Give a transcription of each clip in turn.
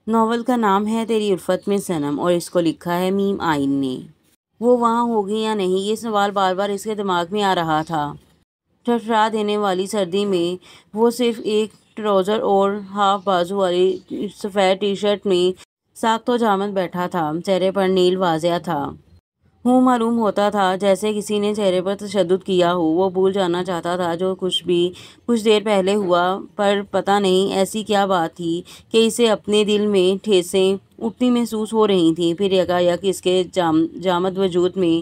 Novel کا نام ہے تیری الفت میں صنم اور اس کو لکھا ہے میم آئین نے۔ وہ وہاں ہوگی یا نہیں، یہ سوال بار بار اس کے دماغ میں آ رہا تھا۔ ٹھٹھرا دینے والی سردی میں وہ صرف ایک ٹراؤزر اور ہاف بازو والی سفید ٹی شرٹ میں ساخت و جامد بیٹھا تھا۔ چہرے پر نیل واضح تھا۔ معلوم ہوتا تھا جیسے کسی نے چہرے پر تشدد کیا ہو۔ وہ بھول جانا چاہتا تھا جو کچھ دیر پہلے ہوا، پر پتہ نہیں ایسی کیا بات تھی کہ اسے اپنے دل میں ٹھیسیں اٹھتی محسوس ہو رہی تھیں۔ پھر یکایک اس کے جامد وجود میں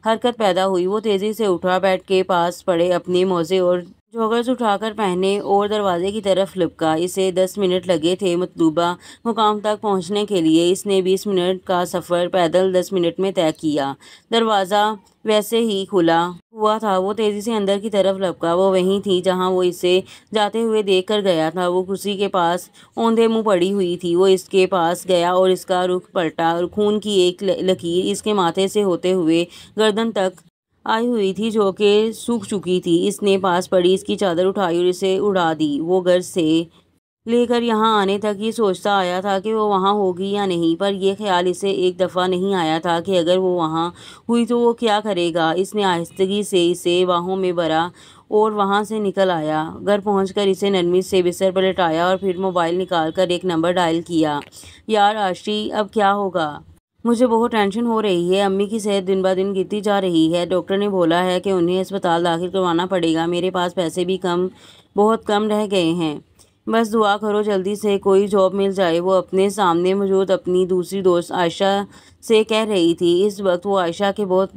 حرکت پیدا ہوئی۔ وہ تیزی سے اٹھا، بیڈ کے پاس پڑے اپنے موزے اور جوگرز اٹھا کر پہنے اور دروازے کی طرف لپکا۔ اسے 10 منٹ لگے تھے مطلوبہ مقام تک پہنچنے کے لیے۔ اس نے 20 منٹ کا سفر پیدل 10 منٹ میں طے کیا۔ دروازہ ویسے ہی کھلا ہوا تھا۔ وہ تیزی سے اندر کی طرف لپکا۔ وہ وہیں تھی جہاں وہ اسے جاتے ہوئے دیکھ کر گیا تھا۔ وہ کرسی کے پاس اوندھے منہ پڑی ہوئی تھی۔ وہ اس کے پاس گیا اور اس کا رخ پلٹا۔ خون کی ایک لکیر اس کے ماتھے سے ہوتے ہوئے گردن تک آئی ہوئی تھی جو کہ سوکھ چکی تھی۔ اس نے پاس پڑی اس کی چادر اٹھائی اور اسے اڑا دی۔ وہ گھر سے لے کر یہاں آنے تک یہ سوچتا آیا تھا کہ وہ وہاں ہوگی یا نہیں، پر یہ خیال اسے ایک دفعہ نہیں آیا تھا کہ اگر وہ وہاں ہوئی تو وہ کیا کرے گا۔ اس نے آہستگی سے اسے باہوں میں بھرا اور وہاں سے نکل آیا۔ گھر پہنچ کر اسے نرمی سے بستر پر لٹایا اور پھر موبائل نکال کر ایک نمبر ڈائل کیا۔ یار آشی، اب کیا ہوگا؟ مجھے بہت ٹینشن ہو رہی ہے۔ امی کی صحت دن بہ دن گرتی جا رہی ہے۔ ڈاکٹر نے بولا ہے کہ انہیں ہسپتال داخل کروانا پڑے گا۔ میرے پاس پیسے بھی بہت کم رہ گئے ہیں۔ بس دعا کرو جلدی سے کوئی جاب مل جائے۔ وہ اپنے سامنے موجود اپنی دوسری دوست عائشہ سے کہہ رہی تھی۔ اس وقت وہ عائشہ کے بہت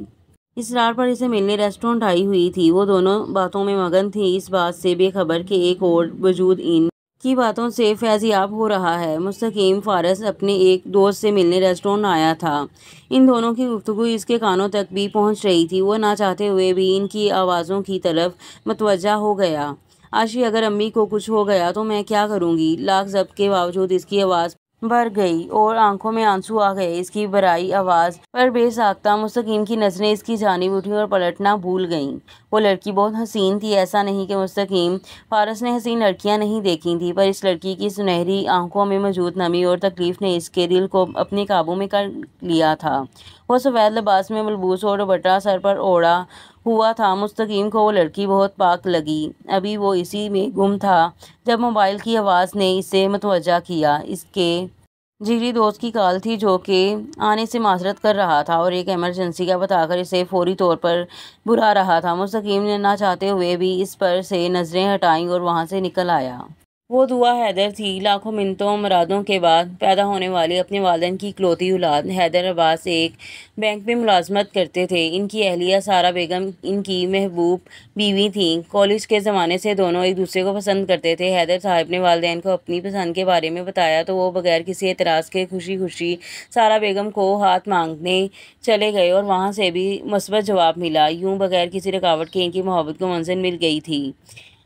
اصرار پر اسے ملنے ریسٹورانٹ آئی ہوئی تھی۔ وہ دونوں باتوں میں مگن تھی، اس بات سے بے خبر کہ ایک اور وجود ان کی باتوں سے فیضیاب ہو رہا ہے۔ مستقیم فارس اپنے ایک دوست سے ملنے ریسٹورانٹ آیا تھا۔ ان دونوں کی گفتگو اس کے کانوں تک بھی پہنچ رہی تھی۔ وہ نہ چاہتے ہوئے بھی ان کی آوازوں کی طرف متوجہ ہو گیا۔ آشی، اگر امی کو کچھ ہو گیا تو میں کیا کروں گی؟ لاکھ ضبط کے باوجود اس کی آواز بھر گئی اور آنکھوں میں آنسو آ گئے۔ اس کی بھرائی آواز پر بے ساختہ مستقیم کی نظریں اس کی جانب اٹھیں اور پلٹنا بھول گئیں۔ وہ لڑکی بہت حسین تھی۔ ایسا نہیں کہ مستقیم فارس نے حسین لڑکیاں نہیں دیکھی تھیں، پر اس لڑکی کی سنہری آنکھوں میں موجود نمی اور تکلیف نے اس کے دل کو اپنے قابو میں کر لیا تھا۔ وہ سفید لباس میں ملبوس اور دوپٹہ سر پر اوڑھا ہوا تھا۔ مستقیم کو وہ لڑکی بہت پاک لگی۔ ابھی وہ اسی میں گم تھا جب موبائل کی آواز نے اسے متوجہ کیا۔ اس کے جگری دوست کی کال تھی جو کہ آنے سے معذرت کر رہا تھا اور ایک ایمرجنسی کا بتا کر اسے فوری طور پر بلا رہا تھا۔ مستقیم نے نہ چاہتے ہوئے بھی اس پر سے نظریں ہٹائیں اور وہاں سے نکل آیا۔ وہ دعا حیدر تھی، لاکھوں منتوں مرادوں کے بعد پیدا ہونے والی اپنے والدین کی اکلوتی اولاد۔ حیدر عباس ایک بینک میں ملازمت کرتے تھے۔ ان کی اہلیہ سارا بیگم ان کی محبوب بیوی تھیں۔ کالج کے زمانے سے دونوں ایک دوسرے کو پسند کرتے تھے۔ حیدر صاحب نے والدین کو اپنی پسند کے بارے میں بتایا تو وہ بغیر کسی اعتراض کے خوشی خوشی سارا بیگم کو ہاتھ مانگنے چلے گئے اور وہاں سے بھی مثبت جواب ملا۔ یوں بغیر کسی رکاوٹ کے ان کی محبت کو منزل مل گئی تھی۔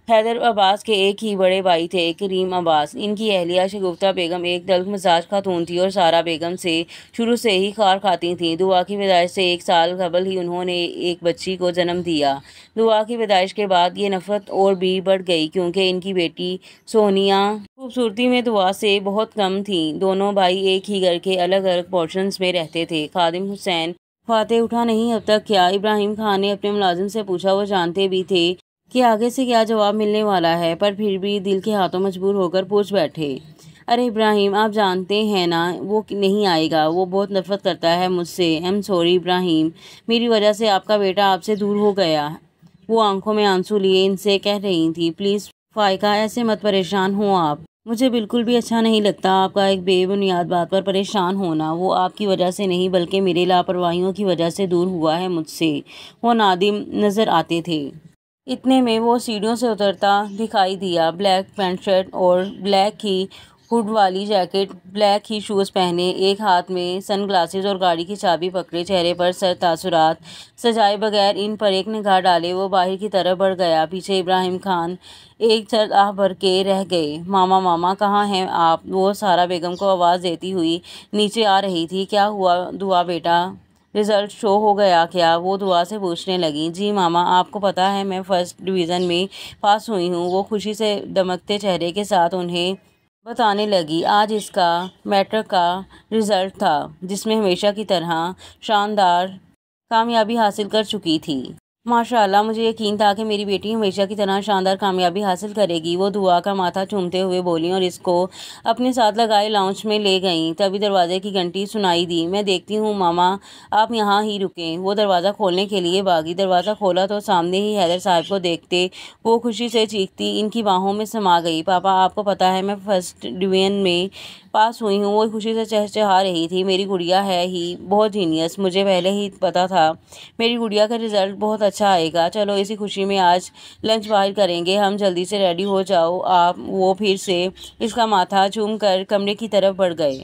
حیدر عباس کے ایک ہی بڑے بھائی تھے، کریم عباس۔ ان کی اہلیہ شگفتہ بیگم ایک تلخ مزاج خاتون تھی اور سارا بیگم سے شروع سے ہی خار کھاتی تھیں۔ دعا کی پیدائش سے 1 سال قبل ہی انہوں نے ایک بچی کو جنم دیا۔ دعا کی پیدائش کے بعد یہ نفرت اور بھی بڑھ گئی کیونکہ ان کی بیٹی سونیا خوبصورتی میں دعا سے بہت کم تھیں۔ دونوں بھائی ایک ہی گھر کے الگ الگ پورشنز میں رہتے تھے۔ خادم حسین فاتح اٹھا نہیں اب تک کیا؟ ابراہیم خان نے اپنے ملازم سے پوچھا۔ وہ جانتے بھی تھے کہ آگے سے کیا جواب ملنے والا ہے، پر پھر بھی دل کے ہاتھوں مجبور ہو کر پوچھ بیٹھے۔ ارے ابراہیم، آپ جانتے ہیں نا وہ نہیں آئے گا، وہ بہت نفرت کرتا ہے مجھ سے۔ ایم سوری ابراہیم، میری وجہ سے آپ کا بیٹا آپ سے دور ہو گیا۔ وہ آنکھوں میں آنسو لیے ان سے کہہ رہی تھی۔ پلیز فائقہ، ایسے مت پریشان ہوں آپ۔ مجھے بالکل بھی اچھا نہیں لگتا آپ کا ایک بے بنیاد بات پر پریشان ہونا۔ وہ آپ کی وجہ سے نہیں بلکہ میرے لاپرواہیوں کی وجہ سے دور ہوا ہے مجھ سے۔ وہ نادم نظر آتے تھے۔ اتنے میں وہ سیڑھیوں سے اترتا دکھائی دیا۔ بلیک پینٹ شرٹ اور بلیک ہی ہوڈ والی جیکٹ، بلیک ہی شوز پہنے، ایک ہاتھ میں سن گلاسز اور گاڑی کی چابی پکڑے، چہرے پر سر تاثرات سجائے بغیر ان پر ایک نگاہ ڈالے وہ باہر کی طرف بڑھ گیا۔ پیچھے ابراہیم خان ایک سرد آہ بھر کے رہ گئے۔ ماما ماما کہاں ہیں آپ؟ وہ سارا بیگم کو آواز دیتی ہوئی نیچے آ رہی تھی۔ کیا ہوا دعا بیٹا، رزلٹ شو ہو گیا کیا؟ وہ دعا سے پوچھنے لگی۔ جی ماما، آپ کو پتہ ہے میں فرسٹ ڈویژن میں پاس ہوئی ہوں۔ وہ خوشی سے دمکتے چہرے کے ساتھ انہیں بتانے لگی۔ آج اس کا میٹرک کا رزلٹ تھا جس میں ہمیشہ کی طرح شاندار کامیابی حاصل کر چکی تھی۔ ماشاءاللہ، مجھے یقین تھا کہ میری بیٹی ہمیشہ کی طرح شاندار کامیابی حاصل کرے گی، وہ دعا کا ماتھا چومتے ہوئے بولی اور اس کو اپنے ساتھ لگائے لاؤنج میں لے گئیں۔ تبھی دروازے کی گھنٹی سنائی دی۔ میں دیکھتی ہوں ماما، آپ یہاں ہی رکیں۔ وہ دروازہ کھولنے کے لیے بھاگی۔ دروازہ کھولا تو سامنے ہی حیدر صاحب کو دیکھتے وہ خوشی سے چیختی ان کی باہوں میں سما گئی۔ پاپا، آپ کو پتہ ہے میں فرسٹ ڈویژن میں پاس ہوئی ہوں۔ وہ خوشی سے چہچہا رہی تھی۔ میری گڑیا ہے ہی بہت جینیس، مجھے پہلے ہی پتا تھا میری گڑیا کا رزلٹ بہت اچھا آئے گا۔ چلو اسی خوشی میں آج لنچ باہر کریں گے، ہم جلدی سے ریڈی ہو جاؤ آپ۔ وہ پھر سے اس کا ماتھا چوم کر کمرے کی طرف بڑھ گئے۔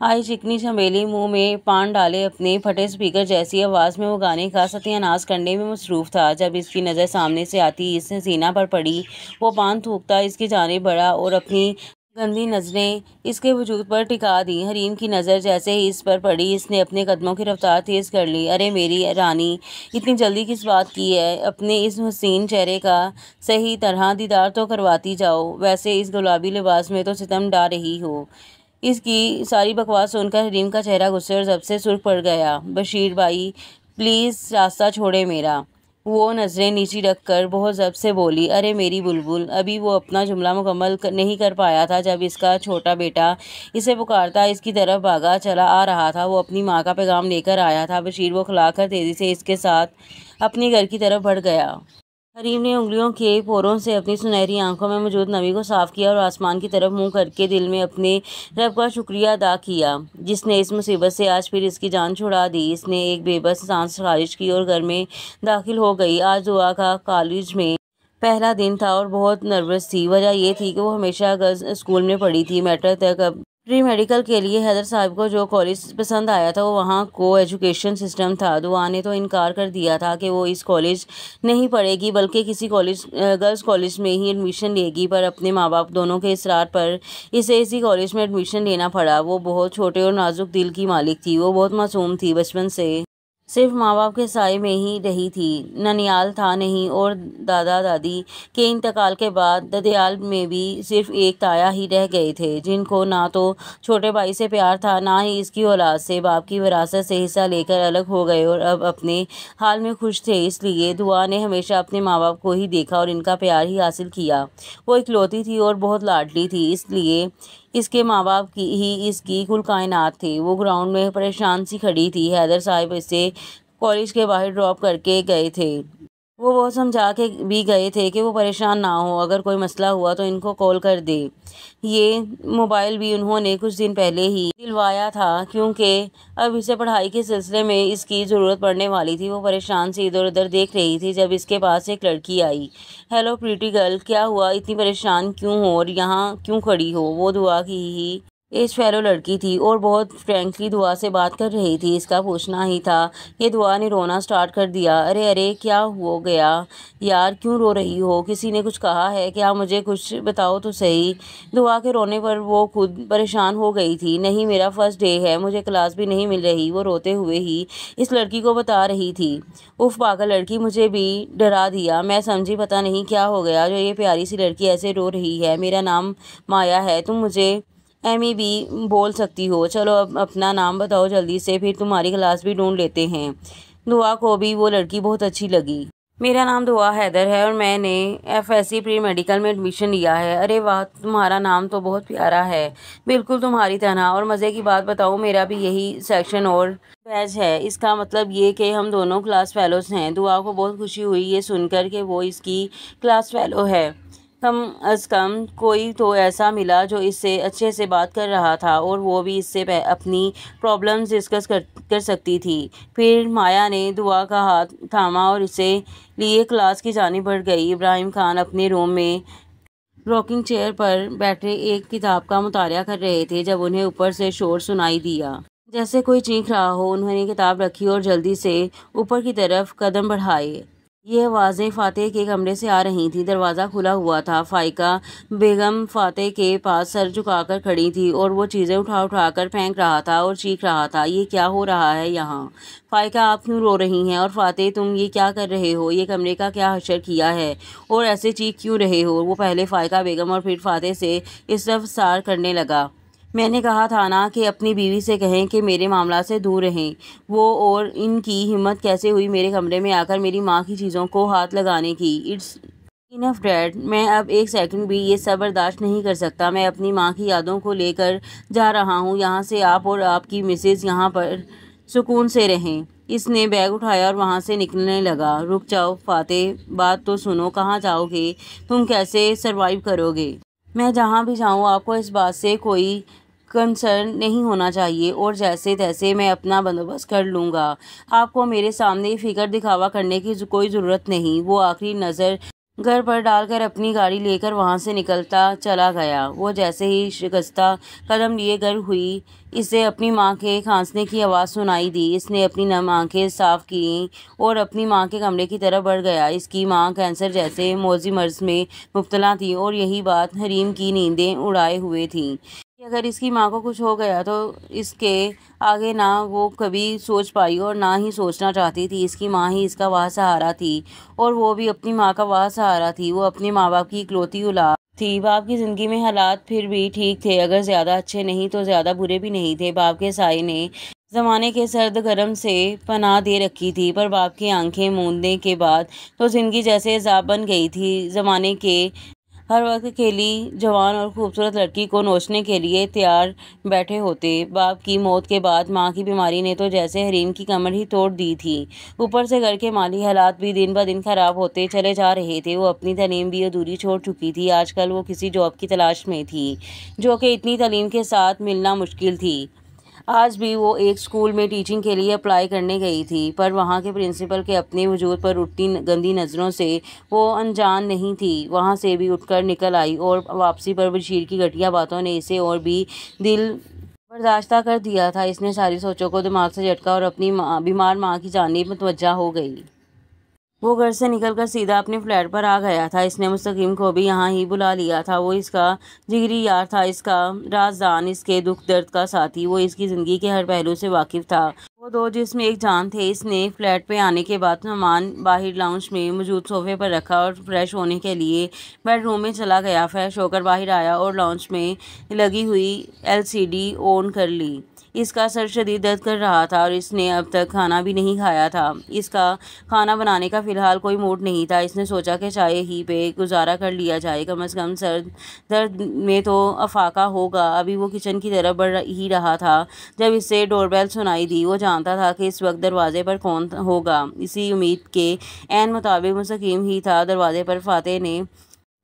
آئی چکنی چمیلی منہ میں پان ڈالے اپنے پھٹے اسپیکر جیسی آواز میں وہ گانے کا ستیہ ناش کرنے میں مصروف تھا۔ جب اس کی نظر سامنے سے آتی اس حسینہ پر پڑی، وہ پان تھوکتا اس کی جانب بڑھا اور اپنی گندی نظریں اس کے وجود پر ٹکا دیں۔ حریم کی نظر جیسے ہی اس پر پڑی، اس نے اپنے قدموں کی رفتار تیز کر لی۔ ارے میری رانی، اتنی جلدی کس بات کی ہے؟ اپنے اس حسین چہرے کا صحیح طرح دیدار تو کرواتی جاؤ، ویسے اس گلابی لباس میں تو ستم ڈھا رہی ہو۔ اس کی ساری بکواس سن کر حریم کا چہرہ غصے اور ضبط سے سرخ پڑ گیا۔ بشیر بھائی پلیز راستہ چھوڑے میرا۔ وہ نظریں نیچی رکھ کر بہت ضبط سے بولی۔ ارے میری بلبل، ابھی وہ اپنا جملہ مکمل نہیں کر پایا تھا جب اس کا چھوٹا بیٹا اسے پکارتا اس کی طرف بھاگا چلا آ رہا تھا۔ وہ اپنی ماں کا پیغام لے کر آیا تھا۔ بشیر وہ کھلا کر تیزی سے اس کے ساتھ اپنے گھر کی طرف بڑھ گیا۔ حریم نے انگلیوں کے پوروں سے اپنی سنہری آنکھوں میں موجود نمی کو صاف کیا اور آسمان کی طرف منہ کر کے دل میں اپنے رب کا شکریہ ادا کیا جس نے اس مصیبت سے آج پھر اس کی جان چھڑا دی۔ اس نے ایک بے بس سانس خارج کی اور گھر میں داخل ہو گئی۔ آج دعا کا کالج میں پہلا دن تھا اور بہت نروس تھی۔ وجہ یہ تھی کہ وہ ہمیشہ گرلز اسکول میں پڑھی تھی میٹرک تک۔ اب پری میڈیکل کے لیے حیدر صاحب کو جو کالج پسند آیا تھا وہ وہاں کو ایجوکیشن سسٹم تھا۔ دعا نے تو انکار کر دیا تھا کہ وہ اس کالج نہیں پڑھے گی بلکہ کسی گرلز کالج میں ہی ایڈمیشن لے گی، پر اپنے ماں باپ دونوں کے اصرار پر اسے اسی کالج میں ایڈمیشن لینا پڑا۔ وہ بہت چھوٹے اور نازک دل کی مالک تھی۔ وہ بہت معصوم تھی، بچپن سے صرف ماں باپ کے سائے میں ہی رہی تھی۔ ننیال تھا نہیں اور دادا دادی کے انتقال کے بعد ددیال میں بھی صرف ایک تایا ہی رہ گئے تھے جن کو نہ تو چھوٹے بھائی سے پیار تھا نہ ہی اس کی اولاد سے۔ باپ کی وراثت سے حصہ لے کر الگ ہو گئے اور اب اپنے حال میں خوش تھے۔ اس لیے دعا نے ہمیشہ اپنے ماں باپ کو ہی دیکھا اور ان کا پیار ہی حاصل کیا۔ وہ اکلوتی تھی اور بہت لاڈلی تھی، اس لیے اس کے ماں باپ ہی اس کی کل کائنات تھے۔ وہ گراؤنڈ میں پریشان سی کھڑی تھی۔ حیدر صاحب اسے کالج کے باہر ڈراپ کر کے گئے تھے۔ وہ بہت سمجھا کے بھی گئے تھے کہ وہ پریشان نہ ہو، اگر کوئی مسئلہ ہوا تو ان کو کال کر دے۔ یہ موبائل بھی انہوں نے کچھ دن پہلے ہی دلوایا تھا کیونکہ اب اسے پڑھائی کے سلسلے میں اس کی ضرورت پڑنے والی تھی۔ وہ پریشان سی ادھر ادھر دیکھ رہی تھی جب اس کے پاس ایک لڑکی آئی۔ ہیلو پریٹی گرل، کیا ہوا؟ اتنی پریشان کیوں ہو اور یہاں کیوں کھڑی ہو؟ وہ دعا کی ہی ایج فیلو لڑکی تھی اور بہت فرینکلی دعا سے بات کر رہی تھی۔ اس کا پوچھنا ہی تھا کہ دعا نے رونا سٹارٹ کر دیا۔ ارے ارے کیا ہو گیا یار، کیوں رو رہی ہو؟ کسی نے کچھ کہا ہے کیا؟ مجھے کچھ بتاؤ تو صحیح۔ دعا کے رونے پر وہ خود پریشان ہو گئی تھی۔ نہیں، میرا فرسٹ ڈے ہے، مجھے کلاس بھی نہیں مل رہی، وہ روتے ہوئے ہی اس لڑکی کو بتا رہی تھی۔ اف پاگل لڑکی، مجھے بھی ڈرا دیا۔ میں سمجھی پتہ نہیں کیا ہو گیا جو یہ پیاری سی لڑکی ایسے رو رہی ہے۔ میرا نام مایا ہے، تم مجھے ایمی بھی بول سکتی ہو۔ چلو اب اپنا نام بتاؤ جلدی سے، پھر تمہاری کلاس بھی ڈھونڈ لیتے ہیں۔ دعا کو بھی وہ لڑکی بہت اچھی لگی۔ میرا نام دعا حیدر ہے اور میں نے FSC پری میڈیکل میں ایڈمیشن لیا ہے۔ ارے واہ، تمہارا نام تو بہت پیارا ہے، بالکل تمہاری طرح۔ اور مزے کی بات بتاؤں، میرا بھی یہی سیکشن اور بیچ ہے۔ اس کا مطلب یہ کہ ہم دونوں کلاس فیلوز ہیں۔ دعا کو بہت خوشی ہوئی یہ سن کر کہ وہ اس کی کلاس فیلو ہے۔ کم از کم کوئی تو ایسا ملا جو اس سے اچھے سے بات کر رہا تھا اور وہ بھی اس سے اپنی پرابلمز ڈسکس کر سکتی تھی۔ پھر مایا نے دعا کا ہاتھ تھاما اور اسے لیے کلاس کی جانب بڑھ گئی۔ ابراہیم خان اپنے روم میں راکنگ چیئر پر بیٹھے ایک کتاب کا مطالعہ کر رہے تھے جب انہیں اوپر سے شور سنائی دیا، جیسے کوئی چیخ رہا ہو۔ انہوں نے کتاب رکھی اور جلدی سے اوپر کی طرف قدم بڑھائے۔ یہ آوازیں فاتح کے کمرے سے آ رہی تھیں۔ دروازہ کھلا ہوا تھا۔ فائقہ بیگم فاتح کے پاس سر جھکا کر کھڑی تھی اور وہ چیزیں اٹھا کر پھینک رہا تھا اور چیخ رہا تھا، یہ کیا ہو رہا ہے یہاں؟ فائقہ آپ کیوں رو رہی ہیں؟ اور فاتح تم یہ کیا کر رہے ہو؟ یہ کمرے کا کیا حشر کیا ہے اور ایسے چیخ کیوں رہے ہو؟ وہ پہلے فائقہ بیگم اور پھر فاتح سے استفسار کرنے لگا۔ میں نے کہا تھا نا کہ اپنی بیوی سے کہیں کہ میرے معاملات سے دور رہیں۔ وہ اور ان کی ہمت کیسے ہوئی میرے کمرے میں آ کر میری ماں کی چیزوں کو ہاتھ لگانے کی؟ اٹس انف ڈیڈ، میں اب ایک سیکنڈ بھی یہ سب برداشت نہیں کر سکتا۔ میں اپنی ماں کی یادوں کو لے کر جا رہا ہوں یہاں سے۔ آپ اور آپ کی مسز یہاں پر سکون سے رہیں۔ اس نے بیگ اٹھایا اور وہاں سے نکلنے لگا۔ رک جاؤ فاتح، بات تو سنو، کہاں جاؤ گے؟ تم کیسے سروائیو کرو گے؟ میں جہاں بھی جاؤں آپ کو اس بات سے کوئی کنسرن نہیں ہونا چاہیے اور جیسے تیسے میں اپنا بندوبست کر لوں گا۔ آپ کو میرے سامنے فکر دکھاوا کرنے کی کوئی ضرورت نہیں۔ وہ آخری نظر گھر پر ڈال کر اپنی گاڑی لے کر وہاں سے نکلتا چلا گیا۔ وہ جیسے ہی شکستہ قدم لیے گھر ہوئی، اسے اپنی ماں کے کھانسنے کی آواز سنائی دی۔ اس نے اپنی نم آنکھیں صاف کیں اور اپنی ماں کے کمرے کی طرف بڑھ گیا۔ اس کی ماں کینسر جیسے موذی مرض میں مبتلا تھی اور یہی بات حریم کی نیندیں اڑائے ہوئے تھی کہ اگر اس کی ماں کو کچھ ہو گیا تو اس کے آگے نہ وہ کبھی سوچ پائی اور نہ ہی سوچنا چاہتی تھی۔ اس کی ماں ہی اس کا واحد سہارا تھی اور وہ بھی اپنی ماں کا واحد سہارا تھی۔ وہ اپنے ماں باپ کی اکلوتی اولاد تھی۔ باپ کی زندگی میں حالات پھر بھی ٹھیک تھے، اگر زیادہ اچھے نہیں تو زیادہ برے بھی نہیں تھے۔ باپ کے سائے نے زمانے کے سرد گرم سے پناہ دے رکھی تھی، پر باپ کی آنکھیں موندنے کے بعد تو زندگی جیسے عذاب بن گئی تھی۔ زمانے کے ہر وقت اکیلی جوان اور خوبصورت لڑکی کو نوچنے کے لیے تیار بیٹھے ہوتے۔ باپ کی موت کے بعد ماں کی بیماری نے تو جیسے حریم کی کمر ہی توڑ دی تھی۔ اوپر سے گھر کے مالی حالات بھی دن بدن خراب ہوتے چلے جا رہے تھے۔ وہ اپنی تعلیم بھی ادھوری چھوڑ چکی تھی۔ آج کل وہ کسی جاب کی تلاش میں تھی جو کہ اتنی تعلیم کے ساتھ ملنا مشکل تھی۔ آج بھی وہ ایک اسکول میں ٹیچنگ کے لیے اپلائی کرنے گئی تھی، پر وہاں کے پرنسپل کے اپنے وجود پر اٹھتی گندی نظروں سے وہ انجان نہیں تھی۔ وہاں سے بھی اٹھ کر نکل آئی اور واپسی پر بشیر کی گھٹیا باتوں نے اسے اور بھی دل برداشتہ کر دیا تھا۔ اس نے ساری سوچوں کو دماغ سے جھٹکا اور اپنی بیمار ماں کی جانب متوجہ ہو گئی۔ وہ گھر سے نکل کر سیدھا اپنے فلیٹ پر آ گیا تھا۔ اس نے مستقیم کو بھی یہاں ہی بلا لیا تھا۔ وہ اس کا جگری یار تھا، اس کا رازدان، اس کے دکھ درد کا ساتھی۔ وہ اس کی زندگی کے ہر پہلو سے واقف تھا۔ وہ دو جسم ایک جان تھے۔ اس نے فلیٹ پہ آنے کے بعد سامان باہر لاؤنج میں موجود صوفے پر رکھا اور فریش ہونے کے لیے بیڈ روم میں چلا گیا۔ فریش ہو کر باہر آیا اور لاؤنج میں لگی ہوئی LCD آن کر لی۔ اس کا سر شدید درد کر رہا تھا اور اس نے اب تک کھانا بھی نہیں کھایا تھا۔ اس کا کھانا بنانے کا فی الحال کوئی موڈ نہیں تھا۔ اس نے سوچا کہ چائے ہی پہ گزارا کر لیا جائے، کم از کم سر درد میں تو افاقہ ہوگا۔ ابھی وہ کچن کی طرف بڑھ ہی رہا تھا جب اس سے ڈور بیل سنائی دی۔ وہ جانتا تھا کہ اس وقت دروازے پر کون ہوگا۔ اسی امید کے عین مطابق مستقیم ہی تھا۔ دروازے پر فاتح نے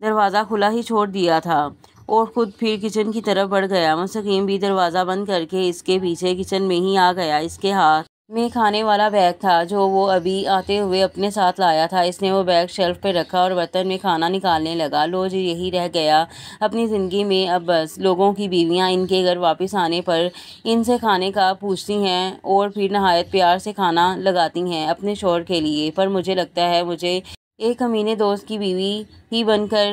دروازہ کھلا ہی چھوڑ دیا تھا اور خود پھر کچن کی طرف بڑھ گیا۔ مستقیم بھی دروازہ بند کر کے اس کے پیچھے کچن میں ہی آ گیا۔ اس کے ہاتھ میں کھانے والا بیگ تھا جو وہ ابھی آتے ہوئے اپنے ساتھ لایا تھا۔ اس نے وہ بیگ شیلف پہ رکھا اور برتن میں کھانا نکالنے لگا۔ لو جی، یہی رہ گیا اپنی زندگی میں اب بس۔ لوگوں کی بیویاں ان کے گھر واپس آنے پر ان سے کھانے کا پوچھتی ہیں اور پھر نہایت پیار سے کھانا لگاتی ہیں اپنے شوہر کے لیے، پر مجھے لگتا ہے مجھے ایک کمینے دوست کی بیوی ہی بن کر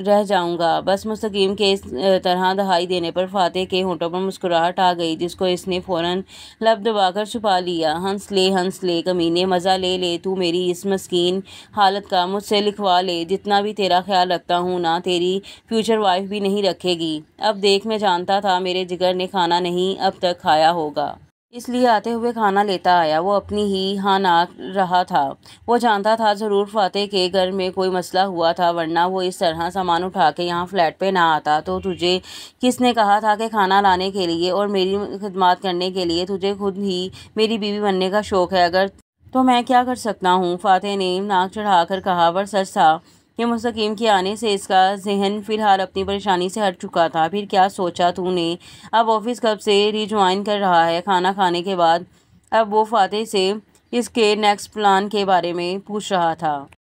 رہ جاؤں گا بس۔ مستقیم کے اس طرح دہائی دینے پر فاتح کے ہونٹوں پر مسکراہٹ آ گئی جس کو اس نے فوراً لب دبا کر چھپا لیا۔ ہنس لے کمینے، مزہ لے لے تو میری اس مسکین حالت کا، مجھ سے لکھوا لے۔ جتنا بھی تیرا خیال رکھتا ہوں نا، تیری فیوچر وائف بھی نہیں رکھے گی۔ اب دیکھ، میں جانتا تھا میرے جگر نے کھانا نہیں اب تک کھایا ہوگا، اس لیے آتے ہوئے کھانا لیتا آیا۔ وہ اپنی ہی ہاناک رہا تھا۔ وہ جانتا تھا ضرور فاتح کے گھر میں کوئی مسئلہ ہوا تھا، ورنہ وہ اس طرح سامان اٹھا کے یہاں فلیٹ پہ نہ آتا۔ تو تجھے کس نے کہا تھا کہ کھانا لانے کے لیے اور میری خدمات کرنے کے لیے تجھے خود ہی میری بیوی بننے کا شوق ہے؟ اگر تو میں کیا کر سکتا ہوں؟ فاتح نے ناک چڑھا کر کہا۔ پر سچ تھا کہ مستقیم کے آنے سے اس کا ذہن فی الحال اپنی پریشانی سے ہٹ چکا تھا۔ پھر کیا سوچا تو نے؟ اب آفس کب سے ری جوائن کر رہا ہے؟ کھانا کھانے کے بعد اب وہ فاتح سے اس کے نیکسٹ پلان کے بارے میں پوچھ رہا تھا۔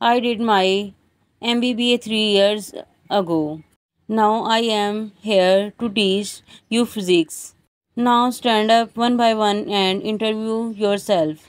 I did my MBBA 3 years ago. Now I am here to teach you physics. Now stand up one by one and interview yourself.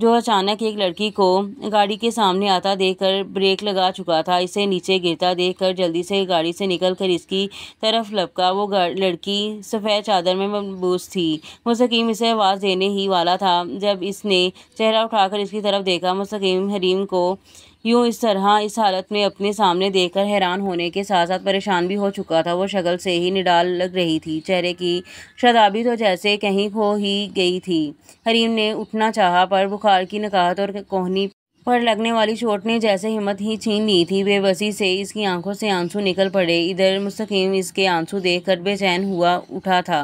جو اچانک ایک لڑکی کو گاڑی کے سامنے آتا دیکھ کر بریک لگا چکا تھا۔ اسے نیچے گرتا دیکھ کر جلدی سے گاڑی سے نکل کر اس کی طرف لپکا۔ وہ لڑکی سفید چادر میں ملبوس تھی۔ مستقیم اسے آواز دینے ہی والا تھا جب اس نے چہرہ اٹھا کر اس کی طرف دیکھا۔ مستقیم حریم کو یوں اس طرح اس حالت میں اپنے سامنے دیکھ کر حیران ہونے کے ساتھ ساتھ پریشان بھی ہو چکا تھا۔ وہ شکل سے ہی نڈال لگ رہی تھی، چہرے کی شادابی تو جیسے کہیں کھو ہی گئی تھی۔ حریم نے اٹھنا چاہا پر بخار کی نکاہت اور کوہنی پر لگنے والی چوٹ نے جیسے ہمت ہی چھین لی تھی۔ بے بسی سے اس کی آنکھوں سے آنسو نکل پڑے۔ ادھر مستقیم اس کے آنسو دیکھ کر بے چین ہوا اٹھا تھا۔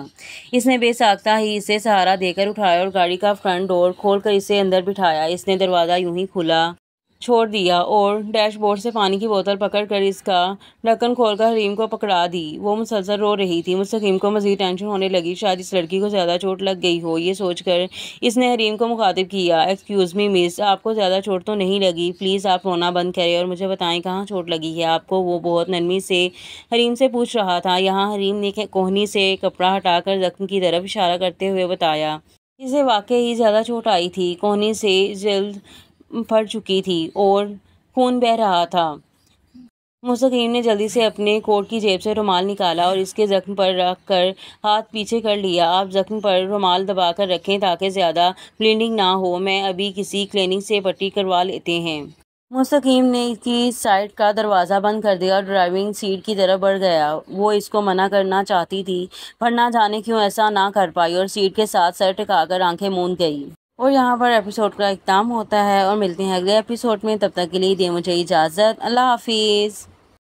اس نے بے ساختہ ہی اسے سہارا دے کر اٹھایا اور گاڑی کا فرنٹ ڈور کھول کر اسے اندر بٹھایا۔ اس نے دروازہ یوں ہی کھلا چھوڑ دیا اور ڈیش بورڈ سے پانی کی بوتل پکڑ کر اس کا ڈھکن کھول کر حریم کو پکڑا دی۔ وہ مسلسل رو رہی تھی۔ مستقیم کو مزید ٹینشن ہونے لگی، شاید اس لڑکی کو زیادہ چوٹ لگ گئی ہو۔ یہ سوچ کر اس نے حریم کو مخاطب کیا، ایکسکیوز می مس، آپ کو زیادہ چوٹ تو نہیں لگی؟ پلیز آپ رونا بند کریں اور مجھے بتائیں کہاں چوٹ لگی ہے آپ کو؟ وہ بہت نرمی سے حریم سے پوچھ رہا تھا۔ یہاں حریم نے کوہنی سے کپڑا ہٹا کر زخم کی طرف اشارہ کرتے ہوئے بتایا۔ اسے واقعی زیادہ چوٹ آئی تھی۔ کوہنی سے جلد پھٹ چکی تھی اور خون بہہ رہا تھا۔ مستقیم نے جلدی سے اپنے کوٹ کی جیب سے رومال نکالا اور اس کے زخم پر رکھ کر ہاتھ پیچھے کر لیا۔ آپ زخم پر رومال دبا کر رکھیں تاکہ زیادہ بلیڈنگ نہ ہو، میں ابھی کسی کلینک سے پٹی کروا لیتے ہیں۔ مستقیم نے اس کی سائیڈ کا دروازہ بند کر دیا اور ڈرائیونگ سیٹ کی طرف بڑھ گیا۔ وہ اس کو منع کرنا چاہتی تھی پر نہ جانے کیوں ایسا نہ کر پائی اور سیٹ کے ساتھ سر ٹکا کر آنکھیں موند گئی۔ اور یہاں پر ایپیسوڈ کا اختتام ہوتا ہے اور ملتے ہیں اگلے ایپیسوڈ میں۔ تب تک کے لیے دیں مجھے اجازت۔ اللہ حافظ۔